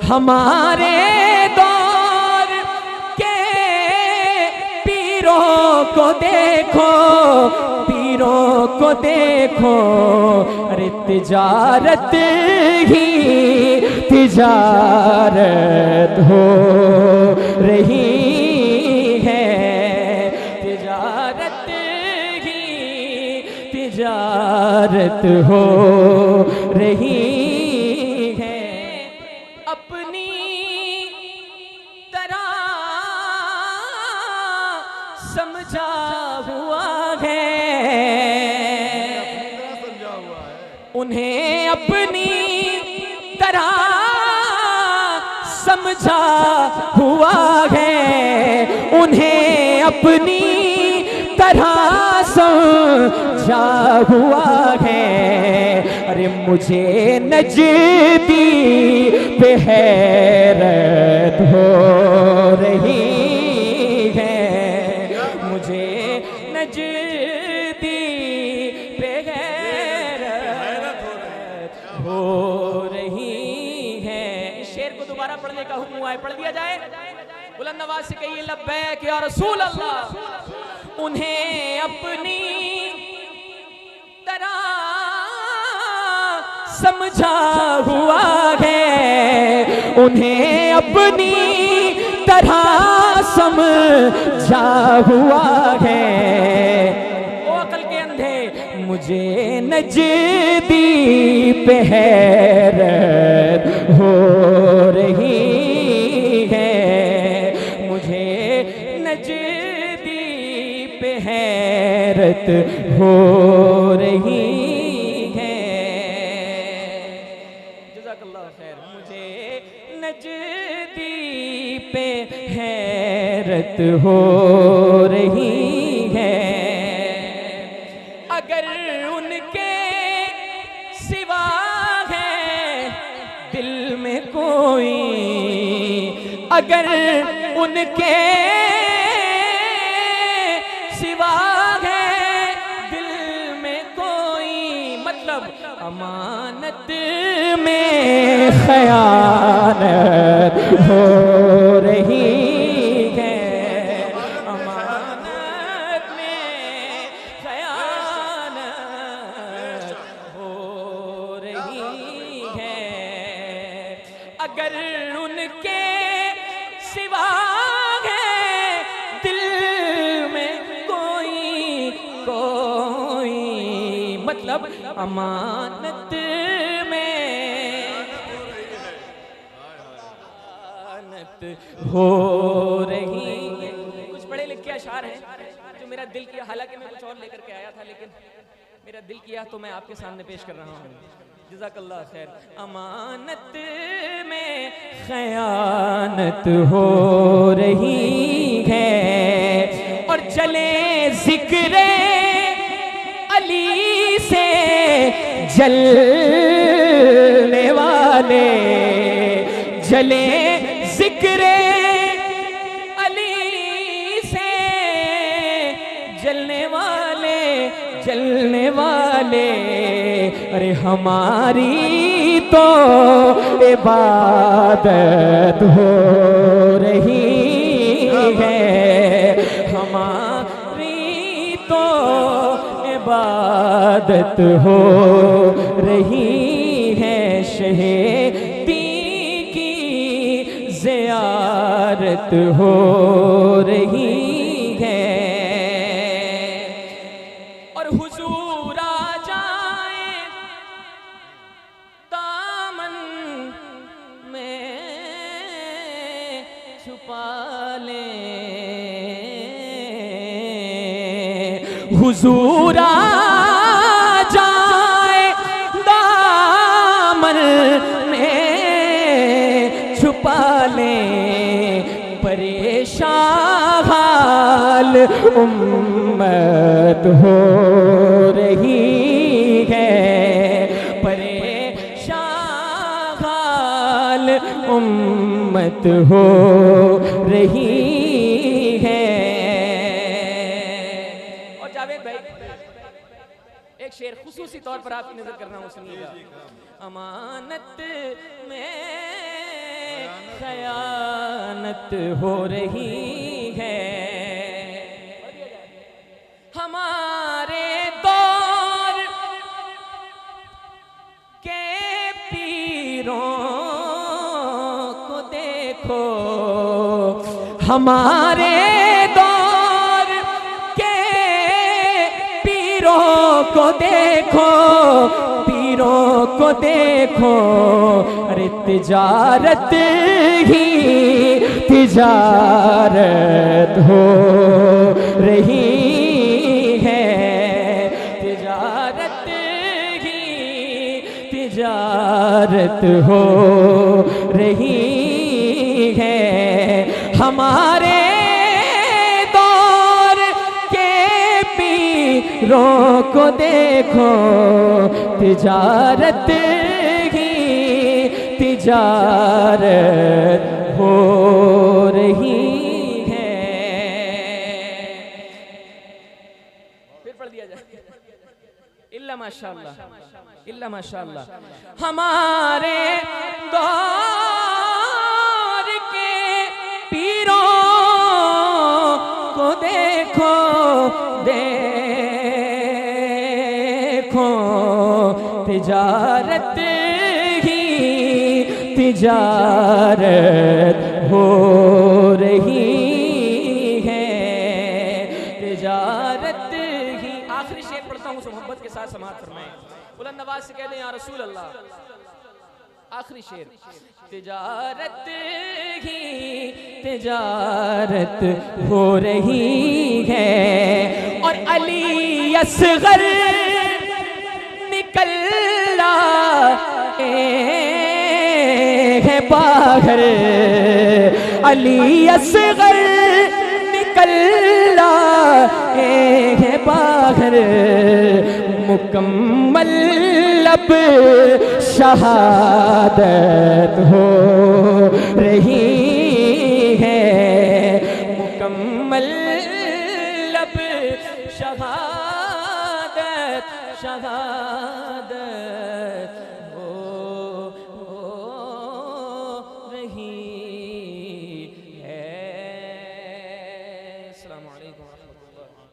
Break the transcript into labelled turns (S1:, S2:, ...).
S1: हमारे दौर के पीरों को देखो, पीरों को देखो, अरे तिजारत ही तिजारत हो रही है, तिजारत ही तिजारत हो रही है। अपनी तरह समझा हुआ है, उन्हें अपनी तरह समझा हुआ है, उन्हें अपनी तरह समझा हुआ है। अरे मुझे नजदी पे हैरत हो रही है, मुझे नजदी पे हैरत हो रही है। इस शेर को दोबारा पढ़ने का हुक्म आए, पढ़ दिया जाए। बुलंद आवाज से कहिए लब्बैक या रसूल अल्लाह। उन्हें अपनी तरह समझा हुआ है, उन्हें अपनी तरह समझा हुआ है। ओ अकल के अंधे, मुझे नजदी पे हैरत हो रही है, मुझे नजदी पे हैरत हो रही है। जज़ाकल्लाह खैर। मुझे नजदी पे हैरत हो रही है। अगर उनके सिवा है दिल में कोई, अगर उनके सिवा है दिल में कोई, मतलब अमानत में खयानत हो रही है, अमानत में खयानत हो रही है। अगर उनके सिवा है दिल में कोई, मतलब अमानत में खयानत हो रही है। कुछ पढ़े लिखे अशार हैं जो मेरा दिल किया, हालांकि मैं कुछ और लेकर के आया था, लेकिन मेरा दिल किया तो मैं आपके सामने पेश कर रहा हूँ। जज़ाकल्लाह खैर। अमानत में खयानत हो रही है, और चले जिक्रे अली से जलने वाले, जले जिक्रे अली से जलने वाले, जलने वाले। अरे हमारी तो इबादत हो रही है, हमारी तो इबादत हो रही है। शहीदी की ज़ियारत हो रही है, और हुजूर आ जाए दामन में छुपा ले, हुजूर आ जाए दामन में छुपा ले, परेशान हाल उम्मत हो रही है, परेशान हाल उम्मत हो रही है। और जावेद भाई एक शेर खुसूसी तौर पर आपकी नजर कर रहा हूं, सुनिएगा। अमानत में खयानत हो रही है। हमारे दौर के पीरों को देखो, हमारे दौर के पीरों को देखो, पीरों को देखो। अरे तिजारत ही तिजारत हो रही है, तिजारत ही तिजारत हो रही है। हमारे दौर के पीरों को देखो, तिजारत ही तिजारत हो रही है। फिर पढ़ दिया जाए, इल्ला माशाअल्लाह, इल्ला माशाअल्लाह। हमारे दौर के पीरों को देखो, देखो तिजारत ही तिजारत हो रही है, तिजारत ही। आखिरी शेर पढ़ता हूँ, मोहब्बत के साथ समाअत फरमाएं। बुलंद आवाज से कह दें या रसूल अल्लाह। आखिरी शेर, तिजारत ही तिजारत हो रही है। और अली असगर निकल है बाहर, अली असगर निकल है बाहर। मुकम्मल लब शहादत हो रही है, मुकम्मल लब शहादत, शहादत